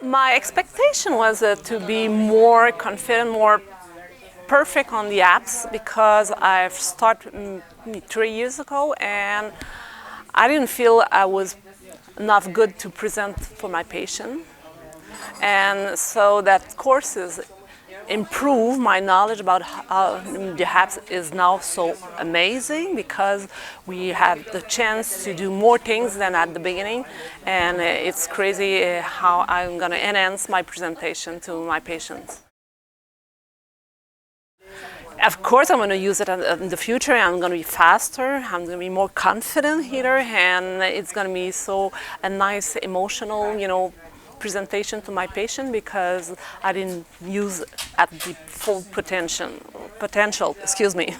My expectation was to be more confident, more perfect on the apps, because I've started 3 years ago and I didn't feel I was enough good to present for my patient. And so that courses improve my knowledge about how the apps is now so amazing, because we have the chance to do more things than at the beginning, and it's crazy how I'm going to enhance my presentation to my patients. Of course, I'm going to use it in the future. I'm going to be faster, I'm going to be more confident here, and it's going to be so a nice emotional, presentation to my patient, because I didn't use at the full potential, excuse me.